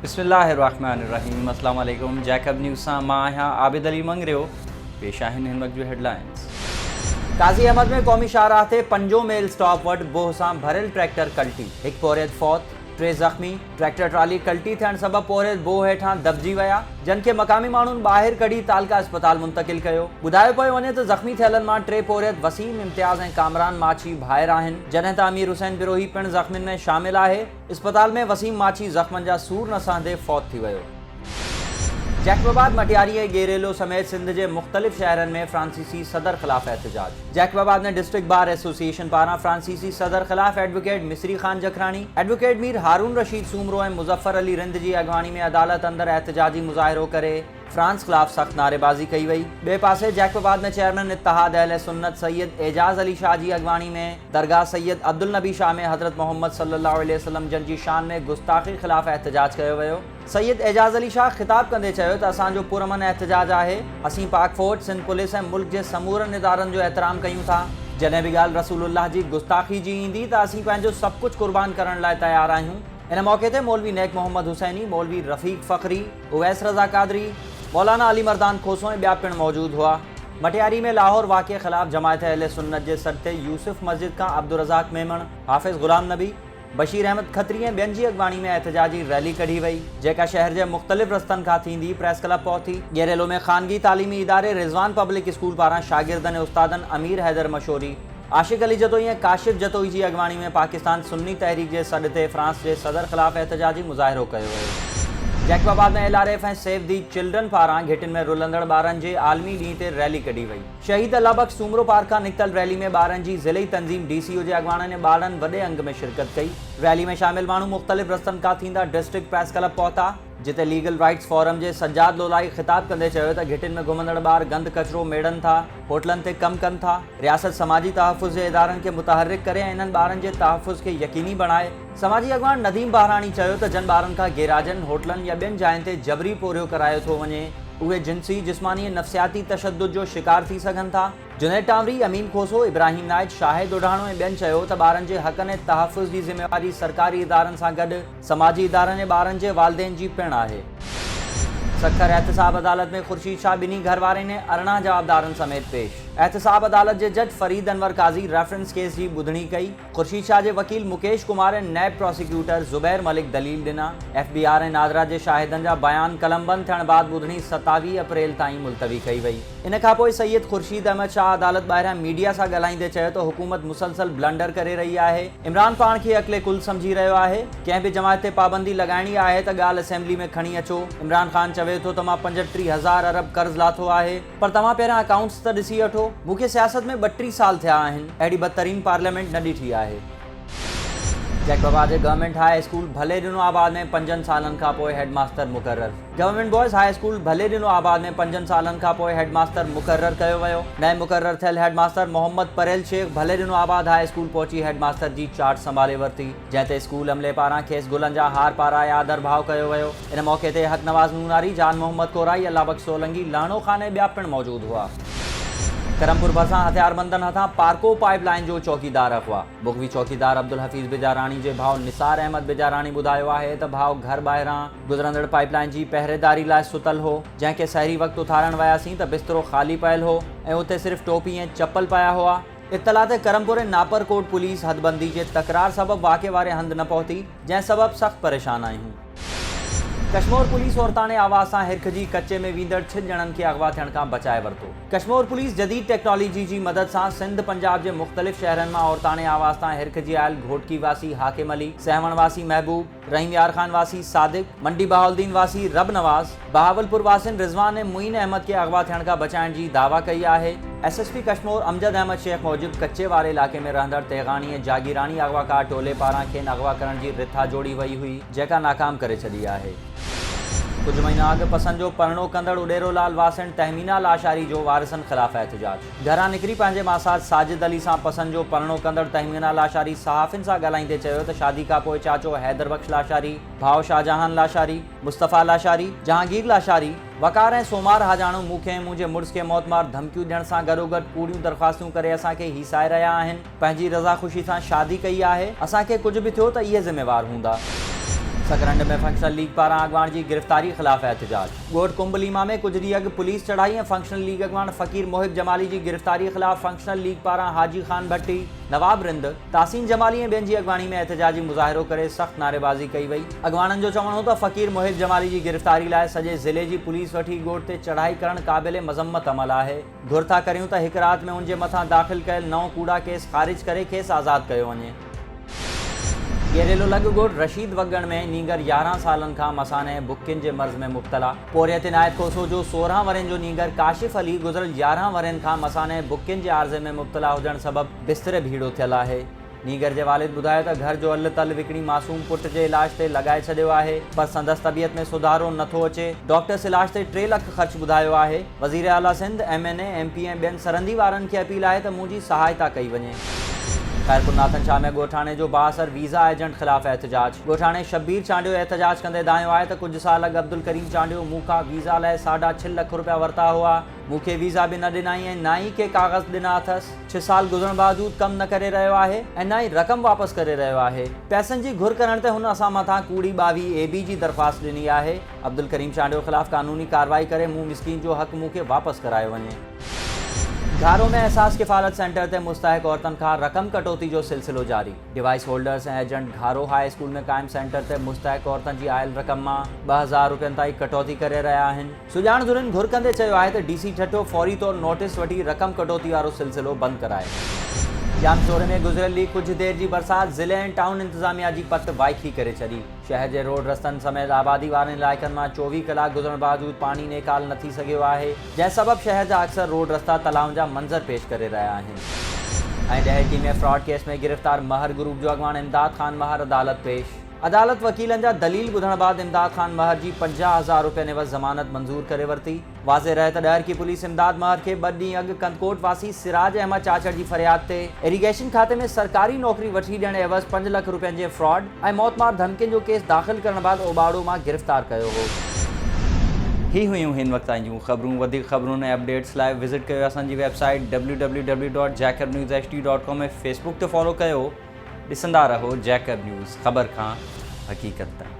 बिस्मिल्लाहिर्रहमानिर्रहीम। अस्सलाम वालेकुम। जैकब न्यूज़ सां मां आहियां आबिद अली मंगरियो। पेश आहिनि हिन वक़्त जूं हेडलाइंस। काज़ी अहमद में क़ौमी शाहराह ते पंजो मेल स्टॉप वटि बोह सां भरियल ट्रैक्टर कल्टी, हिकु पोरियत फौत, 3 ज़ख़्मी। ट्रैक्टर ट्राली कल्टी थियण सबबि पोरियत बोह हेठां दॿिजी विया, जिन खे मक़ामी माण्हुनि ॿाहिरि कढी तालका अस्पताल मुंतक़िल कयो। ॿुधायो पियो वञे त ज़ख़्मी थियलनि मां 3 पोरियत वसीम इम्तियाज़ ऐं कामरान माछी भाइर आहिनि, जॾहिं त अमीर हुसैन बिरोही पिणु ज़ख़्मियुनि में शामिल आहे। अस्पताल में वसीम माछी ज़ख़्मनि जा सूर न सहंदे फौत थी वियो। जैकबाबाद, मटियारी ऐं गेरेलो समेत सिंध के मुख़्तलिफ़ शहरनि में फ्रांसीसी सदर ख़िलाफ़ एहतजाज। जैकबाबाद में डिस्ट्रिक्ट बार एसोसिएशन पारां फ्रांसीसी सदर ख़िलाफ़ एडवोकेट मिसरी खान जखरानी, एडवोकेट मीर हारून रशीद सूमरो ऐं मुज़फ़र अली रिंद की अगवानी में अदालत अंदर एहतजाजी मुज़ाहिरो करे फ्रांस ख़िलाफ़ सख़्त नारेबाज़ी कई वई। ॿिए पासे जैकबाबाद में चेयरमैन इत्तिहाद अहले सुन्नत सैयद एजाज़ अली शाह की अगवानी में दरगाह सैयद अब्दुल नबी शाह में हज़रत मोहम्मद सल्लल्लाहु अलैहि वसल्लम जन जी शान में गुस्ताखी ख़िलाफ़ एहतजाज कयो वियो। सैयद एजाज़ अली शाह ख़िताब कंदे चयो त असांजो पुरअमन एहतजाज आहे। असीं पाक फ़ौज, सिंध पुलिस ऐं मुल्क के समूरनि इदारनि जो एहतराम कयूं था। जॾहिं भी ॻाल्हि रसूलुल्लाह जी गुस्ताखी जी ईंदी त असीं पंहिंजो सभु कुझु क़ुर्बान करण लाइ तयारु आहियूं। इन मौक़े ते मौलवी नेक मोहम्मद हुसैनी, मौलवी रफ़ीक फ़खरी, उवैस रज़ा कादरी, मौलाना अली मर्दान खोसो ऐं ॿिया पिणु मौजूद हुआ। मटियारी में लाहौर वाक़े ख़िलाफ़ जमायत अहले सुन्नत जे सदते यूसुफ मस्जिद का अब्दुल रज़ाक मेमण, हाफ़िज़ ग़ुलाम नबी, बशीर अहमद खत्री ऐं ॿियनि जी अगवानी में एहतजाजी रैली कढी वई, जेका शहर के मुख़्तलिफ़ रस्तनि खां थींदी प्रेस क्लब पहुती। गेरेलो में ख़ानगी तालीमी इदारे रिज़वान पब्लिक स्कूल पारां शागिर्दनि ऐं उस्तादनि अमीर हैदर मशोरी, आशिक अली जतोई ऐं काशिफ जतोई की अगवानी में पाकिस्तान सुन्नी तहरीक के सॾ ते फ्रांस के सदर ख़िलाफ़ एहतजाजी मुज़ाहिरो कयो वियो। जैकबाबाद में LRF ऐं सेव दी चिल्ड्रन पारां घिटिन में रुलंदड़ ॿारनि जे आलमी ॾींहं ते रैली कढी वई। शहीद अल्लाह बख्श सूमरो पार्क खां निकितल रैली में ॿारनि जी ज़िलई तंज़ीम DCO जे अॻवाननि ऐं ॿारनि वॾे अंग में शिरकत कई। रैली में शामिल माण्हू मुख़्तलिफ़ रस्तनि खां थींदा डिस्ट्रिक्ट प्रेस क्लब पहुता, जिते लीगल राइट्स फोरम के सज्जाद लोलाई ख़िताब कंदे चयो त घिटिन में घुमंदड़ ॿार गंद कचरो मेड़नि था, होटलनि ते कमु कनि था। रियासत समाजी तहफ़ुज़ जे इदारनि के मुतहर्रिक करे ऐं इन्हनि ॿारनि जे तहफ़ुज़ के यकीनी बणाए। समाजी अॻवान नदीम बहरानी चयो त जन ॿारनि खां गैराजनि, होटलनि या ॿियनि जायुनि ते जबरी पोरियो करायो थो वञे, उहे जिनसी, जिस्मानी ऐं नफ़्सियाती तशद्दुद जो शिकार थी सघनि था। जुनैद टावरी, अमीन खोसो, इब्राहिम नाइज, शाहिद उडाणो ऐं ॿियनि चयो त ॿारनि जे हक़नि ऐं तहफ़ुज़ जी ज़िम्मेवारी सरकारी इदारनि सां गॾु समाजी इदारनि ऐं ॿारनि जे वालिदैन जी पिणु आहे। सखर एहतसाब अदालत में ख़ुर्शीद शाह ॿिन्ही घरवारे ने 18 जवाबदारनि समेत पेश। एहतसाब अदालत के जज फरीद अनवर काज़ी रेफरेंस केस की ॿुधणी कई। ख़ुर्शीद शाह के वकील मुकेश कुमार ऐं नैब प्रोसिक्यूटर ज़ुबैर मलिक दलील ॾिना। FBR ऐं नादरा के शाहिदनि जा बयान कलमबंद थियण बाद ॿुधणी 27 अप्रैल ताईं मुलतवी कई वई। इन खां पोइ सैयद ख़ुर्शीद अहमद शाह अदालत ॿाहिरां मीडिया सां ॻाल्हाईंदे चयो त हुकूमत मुसलसल ब्लंडर करे रही आहे। इमरान पाण खे अक़ले कुल समझी रहियो आहे। कंहिं बि जमायत ते पाबंदी लॻाइणी आहे त ॻाल्हि असेंबली में खणी अचो। इमरान खान चवे थो त मां 35,000 अरब कर्ज़ लाथो आहे, पर तव्हां पहिरियां अकाउंट्स त ॾिसी वठो। मूंखे सियासत में 32 साल थिया आहिनि। अहिड़ी बदतरीन पार्लियामेंट न ॾिठी आहे। जैकबाबाद के गवर्नमेंट हाई स्कूल भले ॾिनो आबाद में 5 सालनि खां पोइ हेडमास्टर मुक़रर। गवर्नमेंट बॉयज़ हाई स्कूल भले ॾिनो आबाद में 5 सालनि खां पोइ हेडमास्टर मुक़रर कयो वियो। नए मुक़रर थियल हेडमास्टर मोहम्मद परेल शेख भले ॾिनो आबाद हाई स्कूल पहुची हेडमास्टर जी चार्ज संभाले वरिती, जंहिं ते स्कूल अमले पारां खेसि गुलनि जा हार पाराए आदर भाव कयो वियो। इन मौक़े ते हक नवाज़ नूनारी, जान मोहम्मद कोराई, अल्लाह बख्श सोलंगी, लाणो खान ऐं ॿिया पिणु मौजूद हुआ। करमपुर भरिसां हथियारबंदनि हथां पार्को पाइपलाइन जो चौकीदार अगवा। बुगवी चौकीदार अब्दुल हफ़ीज़ बिजारानी के भाउ निसार अहमद बिजारानी ॿुधायो आहे त भाउ घर ॿाहिरां गुज़रंदड़ पाइपलाइन की पहरेदारी लाइ सुतल हो, जंहिंखे सहरी वक़्तु उथारण वियासीं त बिस्तरो ख़ाली पयल हो ऐं उते सिर्फ़ टोपी ऐं चप्पल पाया हुआ। इत्तला ते करमपुर ऐं नापरकोट पुलिस हदबंदी के तकरार सबब वाक़े वारे हंधि न पहुती, जंहिं सबब सख़्त परेशान आहियूं। कश्मीर पुलिस औरताने आवाज़ सां हिरखजी कच्चे में वींदड़ 6 ॼणनि खे अगवा थियण खां बचाए वरितो। कश्मीर पुलिस जदीद टेक्नोलॉजी की मदद सां सिंध पंजाब के मुख़्तलिफ़ शहरनि मां औरताने आवाज़ सां हिरखजी आयल घोटकी वासी हाकिम अली, सहवण वासी महबूब, रहीम यार खान वासी सादिक, मंडी बहाउद्दीन वासी रब नवाज, बहावलपुर वासिन रिजवान ऐं मुइन अहमद के अगवा थियण खां बचाइण जी दावा कई आहे। SSP कश्मीर अमजद अहमद शेख मूजिब कच्चे वारे इलाके में रहंदड़ तेगानी ऐं जागीरानी अगवाकार टोले पारां खेनि अगवा करण जी रिथा जोड़ी वई हुई, जेका नाकाम करे छॾी आहे। कुछ महीना अॻु पसंद जो परणो कंदड़ उडेरो लाल वासिन तहमीना लाशारी जो वारिसनि ख़िलाफ़ एहतजाज। घरां निकिरी पंहिंजे मासाज साजिद अली सां पसंद जो परणो कंदड़ तहमीना लाशारी सहाफ़िन सां ॻाल्हाईंदे चयो त शादी खां पोइ चाचो हैदर बख्श लाशारी, भाउ शाहजहान लाशारी, मुस्तफ़ा लाशारी, जहांगीर लाशारी, वकार ऐं सोमार हाजाणो मूंखे ऐं मुंहिंजे मुड़ुस खे मौतमार धमकियूं ॾियण सां गॾोगॾु कूड़ियूं दरख़्वास्तूं करे असांखे हिसाए रहिया आहिनि। पंहिंजी रज़ा ख़ुशी सां शादी कई आहे। असांखे कुझु बि थियो त इहे ज़िम्मेवार हूंदा। सकरंड में फंक्शनल लीग पारां अॻवान जी गिरफ़्तारी ख़िलाफ़ एहतजाज। ॻोठ कुंभलीमा में कुछ ॾींहं अॻु पुलिस चढ़ाई ऐं फंक्शनल लीग अॻवान फ़कीर मोहिब जमाली जी गिरफ़्तारी ख़िलाफ़ फंक्शनल लीग पारां हाजी ख़ान भट्टी, नवाब रिंद, तासीन जमाली ऐं ॿियनि जी अॻवानी में एहतजाजी मुज़ाहिरो करे सख़्त नारेबाज़ी कई वई। अॻवाननि जो चवणु हो त फ़कीर मोहिब जमाली जी गिरफ़्तारी लाइ सॼे ज़िले जी पुलिस वठी ॻोठ ते चढ़ाई करणु क़ाबिल मज़म्मत अमल आहे। घुर था करियूं त हिकु राति में उन जे मथां दाख़िल कयल 9 कूड़ा केस ख़ारिज करे खेसि आज़ादु कयो वञे। गेरेलो लॻ ॻोठ रशीद वगण में नीगर 11 सालनि खां मसाने बुकिन जे मर्ज़ में मुब्तला। पोरियत इनायत कोसो जो 16 वरनि जो नीगर काशिफ़ अली गुज़िरियल 11 वरनि खां मसाने बुकिन जे आर्ज़े में मुब्तला हुजण सबबि बिस्तरे भीड़ो थियल आहे। नीगर जे वालिद ॿुधायो त घर जो अल तल विकिणी मासूम पुट जे इलाज ते लॻाए छॾियो आहे, पर संदसि तबियत में सुधारो नथो अचे। डॉक्टर्स इलाज ते 3 लाख ख़र्च ॿुधायो आहे। वज़ीर आला सिंध, MNA, MP ऐं ॿियनि सरहंदी वारनि खे अपील आहे त मुंहिंजी सहायता कई वञे। खैरपुर नाथन शाह में ॻोठाणे जो बाअसर वीज़ा एजेंट ख़िलाफ़ एहतजाज। ॻोठाणे शब्बीर चांडियो एहतजाज कंदे दायो आहे त कुछ साल अॻु अब्दुल करीम चांडियो मूंखां वीज़ा लाइ 6.5 लख रुपया वरिता हुआ। मूंखे वीज़ा बि न ॾिनाई ऐं ना ई के कागज़ ॾिना अथसि। 6 साल गुज़रण बावजूद कमु न करे रहियो आहे ऐं ना ई रक़म वापसि करे रहियो आहे। पैसनि जी घुर करण ते हुन असां मथां कूड़ी ॿावी AB जी दरख़्वास्त ॾिनी आहे। अब्दुल करीम चांडियो ख़िलाफ़ क़ानूनी कार्रवाई करे मूं मिस्कीन जो हक़ मूंखे वापसि करायो वञे। घारो में एहसास किफ़ालत सेंटर ते मुस्तहिक़ औरतुनि खां रक़म कटौती जो सिलसिलो जारी। डिवाइस होल्डर्स ऐं एजेंट घारो हाई स्कूल में क़ाइमु सेंटर ते मुस्तहिक़ औरतुनि जी आयल रक़म मां 2000 रुपयनि ताईं कटौती करे रहिया आहिनि। सुञाणदुरनि घुर कंदे चयो आहे त DC ठठो फौरी तौरु नोटिस वठी रक़म कटौती वारो सिलसिलो बंदि कराए। जामशोरे में गुज़िरियल कुछ देर जी बरसाति ज़िले ऐं टाउन इंतज़ामिया जी पत वाइखी करे छॾी। शहर जे रोड रस्तनि समेत आबादी वारनि इलाइक़नि मां 24 कलाक गुज़रण बावजूद पाणी नेकाल न थी सघियो आहे, जंहिं सबबि शहर जा अक्सर रोड रस्ता तलाउनि जा मंज़र पेश करे रहिया आहिनि। ऐं डहकी में फ्रॉड केस में गिरफ़्तार महर ग्रुप जो अॻवान इमदाद ख़ान महर अदालत पेश। अदालत वकीलनि जा दलील ॿुधण बाद इमदाद ख़ान महर जी 50,000 रुपयनि एवज़ ज़मानत मंज़ूर करे वरिती। वाज़े रहे त ॾहर की पुलिस इमदाद महर खे 2 ॾींहं अॻु कंदकोट वासी सिराज अहमद चाचड़ जी फ़रियाद ते इरीगेशन खाते में सरकारी नौकरी वठी ॾियण एवज़ 5 लख रुपयनि जे फ्रॉड ऐं मौतमार धमकियुनि जो केस दाख़िल करण बाद ओबाड़ो मां गिरफ़्तार कयो हो। ही हुयूं हिन वक़्त जूं ख़बरूं। वधीक ख़बरुनि ऐं अपडेट्स लाइ विज़िट कयो असांजी वेबसाइट www.jacobnewsht.com ऐं फेसबुक ते फॉलो कयो। ॾिसंदा रहो जैकब न्यूज़, ख़बर खां हक़ीक़त तक।